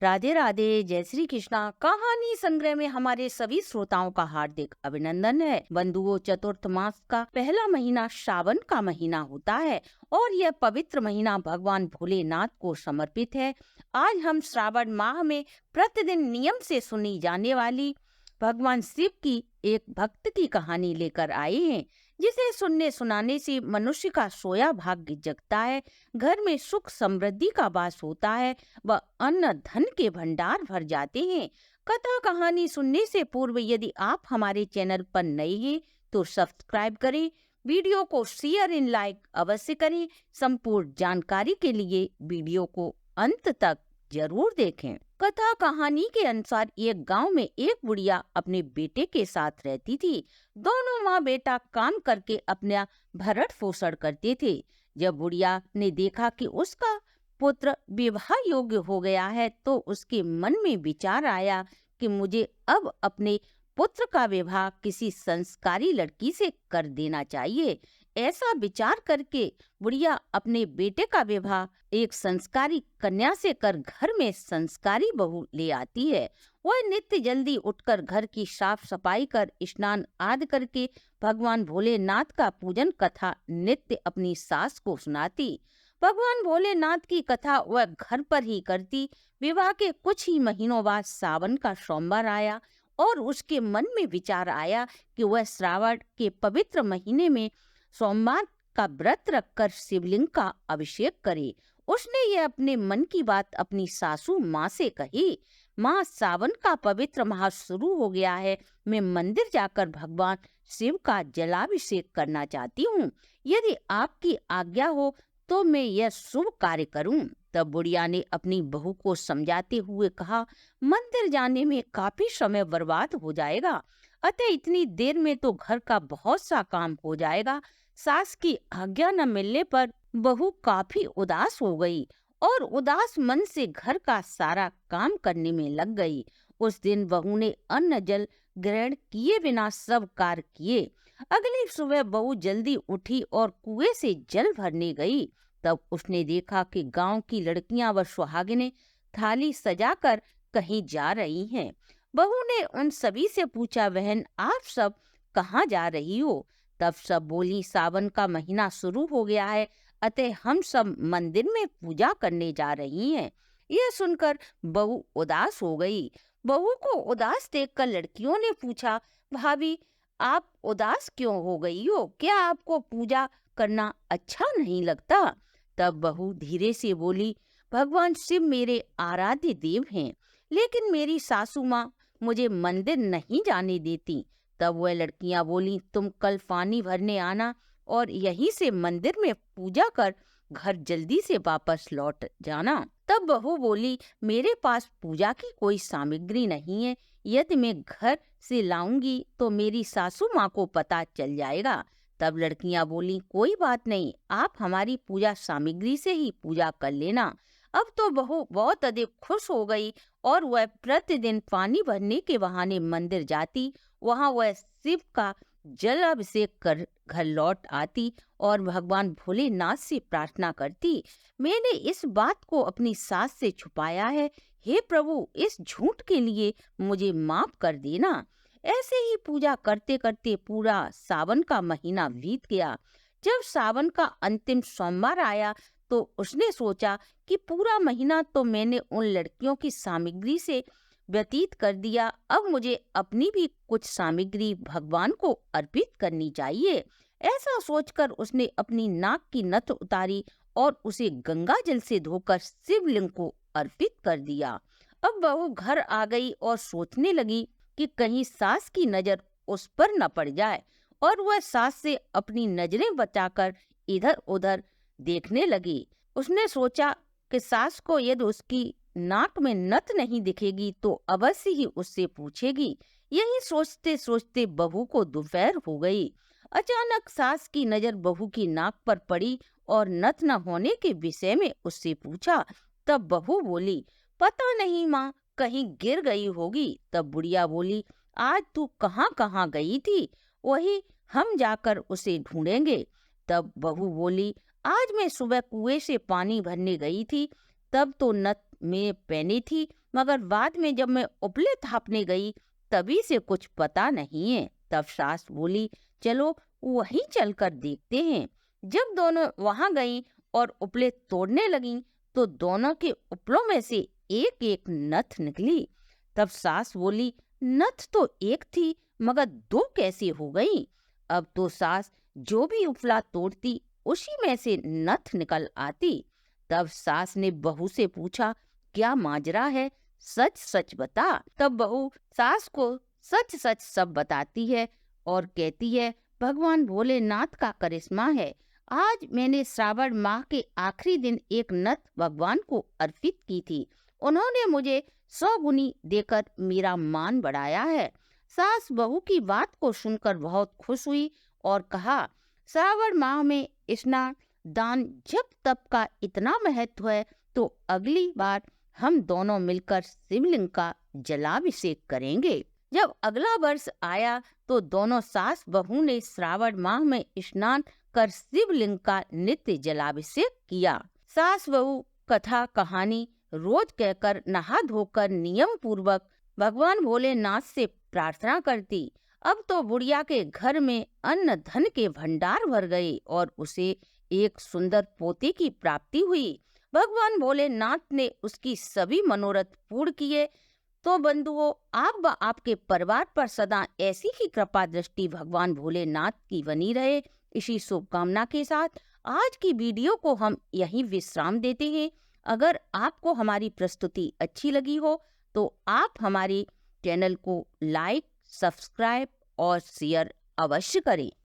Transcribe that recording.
राधे राधे, जय श्री कृष्णा। कहानी संग्रह में हमारे सभी श्रोताओं का हार्दिक अभिनंदन है। बंधुओं, चतुर्थ मास का पहला महीना श्रावण का महीना होता है और यह पवित्र महीना भगवान भोलेनाथ को समर्पित है। आज हम श्रावण माह में प्रतिदिन नियम से सुनी जाने वाली भगवान शिव की एक भक्त की कहानी लेकर आए हैं, जिसे सुनने सुनाने से मनुष्य का सोया भाग्य जगता है, घर में सुख समृद्धि का वास होता है व अन्न धन के भंडार भर जाते हैं। कथा कहानी सुनने से पूर्व यदि आप हमारे चैनल पर नए हैं तो सब्सक्राइब करें, वीडियो को शेयर एंड लाइक अवश्य करें। संपूर्ण जानकारी के लिए वीडियो को अंत तक जरूर देखें। कथा कहानी के अनुसार एक गांव में एक बुढ़िया अपने बेटे के साथ रहती थी। दोनों माँ बेटा काम करके अपना भरण पोषण करते थे। जब बुढ़िया ने देखा कि उसका पुत्र विवाह योग्य हो गया है तो उसके मन में विचार आया कि मुझे अब अपने पुत्र का विवाह किसी संस्कारी लड़की से कर देना चाहिए। ऐसा विचार करके बुढ़िया अपने बेटे का विवाह एक संस्कारी कन्या से कर घर में संस्कारी बहू ले आती है। वह नित्य जल्दी उठकर घर की साफ सफाई कर स्नान आदि करके भगवान भोलेनाथ का पूजन कथा नित्य अपनी सास को सुनाती। भगवान भोलेनाथ की कथा वह घर पर ही करती। विवाह के कुछ ही महीनों बाद सावन का सोमवार आया और उसके मन में विचार आया कि वह श्रावण के पवित्र महीने में सोमवार का व्रत रखकर शिवलिंग का अभिषेक करे। उसने यह अपने मन की बात अपनी सासू माँ से कही। माँ, सावन का पवित्र माह शुरू हो गया है, मैं मंदिर जाकर भगवान शिव का जलाभिषेक करना चाहती हूँ। यदि आपकी आज्ञा हो तो मैं यह शुभ कार्य करूं। तब बुढ़िया ने अपनी बहू को समझाते हुए कहा, मंदिर जाने में काफी समय बर्बाद हो जाएगा, अतः इतनी देर में तो घर का बहुत सा काम हो जाएगा। सास की आज्ञा न मिलने पर बहू काफी उदास हो गई और उदास मन से घर का सारा काम करने में लग गई। उस दिन बहू ने अन्न जल ग्रहण किए बिना सब कार्य किए। अगली सुबह बहू जल्दी उठी और कुएं से जल भरने गई। तब उसने देखा कि गांव की लड़कियां व सुहागिनें थाली सजाकर कहीं जा रही हैं। बहू ने उन सभी से पूछा, बहन आप सब कहाँ जा रही हो? तब सब बोली, सावन का महीना शुरू हो गया है, अतः हम सब मंदिर में पूजा करने जा रही हैं। यह सुनकर बहू उदास हो गई। बहू को उदास देखकर लड़कियों ने पूछा, भाभी आप उदास क्यों हो गई हो? क्या आपको पूजा करना अच्छा नहीं लगता? तब बहू धीरे से बोली, भगवान शिव मेरे आराध्य देव हैं, लेकिन मेरी सासू माँ मुझे मंदिर नहीं जाने देती। तब वह लड़कियां बोली, तुम कल पानी भरने आना और यहीं से मंदिर में पूजा कर घर जल्दी से वापस लौट जाना। तब बहू बोली, मेरे पास पूजा की कोई सामग्री नहीं है, यदि मैं घर से लाऊंगी तो मेरी सासू माँ को पता चल जाएगा। तब लड़कियां बोली, कोई बात नहीं, आप हमारी पूजा सामग्री से ही पूजा कर लेना। अब तो बहू बहुत अधिक खुश हो गई और वह प्रतिदिन पानी भरने के बहाने मंदिर जाती। वहां वह शिव का जल अभिषेक कर घर लौट आती और भगवान भोलेनाथ से प्रार्थना करती, मैंने इस बात को अपनी सास से छुपाया है, हे प्रभु इस झूठ के लिए मुझे माफ कर देना। ऐसे ही पूजा करते करते पूरा सावन का महीना बीत गया। जब सावन का अंतिम सोमवार आया तो उसने सोचा कि पूरा महीना तो मैंने उन लड़कियों की सामग्री से व्यतीत कर दिया, अब मुझे अपनी भी कुछ सामग्री भगवान को अर्पित करनी चाहिए। ऐसा सोचकर उसने अपनी नाक की नथ उतारी और उसे गंगा जल से धोकर शिवलिंग को अर्पित कर दिया। अब बहू घर आ गई और सोचने लगी कि कहीं सास की नजर उस पर न पड़ जाए, और वह सास से अपनी नजरें बचाकर इधर उधर देखने लगी। उसने सोचा कि सास को यदि उसकी नाक में नथ नहीं दिखेगी तो अवश्य ही उससे पूछेगी। यही सोचते सोचते बहू को दोपहर हो गई। अचानक सास की नजर बहू की नाक पर पड़ी और नथ न होने के विषय में उससे पूछा। तब बहू बोली, पता नहीं माँ, कहीं गिर गई होगी। तब बुढ़िया बोली, आज तू कहाँ कहाँ गई थी? वही हम जाकर उसे ढूंढेंगे। तब बहू बोली, आज मैं सुबह कुएं से पानी भरने गई थी, तब तो नथ में पहनी थी, मगर बाद में जब मैं उपले थापने गई तभी से कुछ पता नहीं है। तब सास बोली, चलो वहीं चलकर देखते हैं। जब दोनों वहां गईं और उपले तोड़ने लगीं, तो दोनों के उपलों में से एक एक नथ निकली। तब सास बोली, नथ तो एक थी, मगर दो कैसे हो गई? अब तो सास जो भी उपला तोड़ती उसी में से नथ निकल आती। तब सास ने बहू से पूछा, क्या माजरा है, सच सच बता। तब बहू सास को सच सच सब बताती है और कहती है, भगवान भोलेनाथ का करिश्मा है। आज मैंने श्रावण माह के आखिरी दिन एक नथ भगवान को अर्पित की थी। उन्होंने मुझे 100 गुनी देकर मेरा मान बढ़ाया है। सास बहू की बात को सुनकर बहुत खुश हुई और कहा, श्रावण माह में स्नान दान जप तप का इतना महत्व है, तो अगली बार हम दोनों मिलकर शिवलिंग का जलाभिषेक करेंगे। जब अगला वर्ष आया तो दोनों सास बहू ने श्रावण माह में स्नान कर शिवलिंग का नित्य जलाभिषेक किया। सास बहू कथा कहानी रोज कहकर नहा धोकर नियम पूर्वक भगवान भोलेनाथ से प्रार्थना करती। अब तो बुढ़िया के घर में अन्न धन के भंडार भर गए और उसे एक सुंदर पोते की प्राप्ति हुई। भगवान भोलेनाथ ने उसकी सभी मनोरथ पूर्ण किए। तो बंधुओं, आप व आपके परिवार पर सदा ऐसी ही कृपा दृष्टि भगवान भोलेनाथ की बनी रहे। इसी शुभकामना के साथ आज की वीडियो को हम यहीं विश्राम देते हैं। अगर आपको हमारी प्रस्तुति अच्छी लगी हो तो आप हमारे चैनल को लाइक, सब्सक्राइब और शेयर अवश्य करें।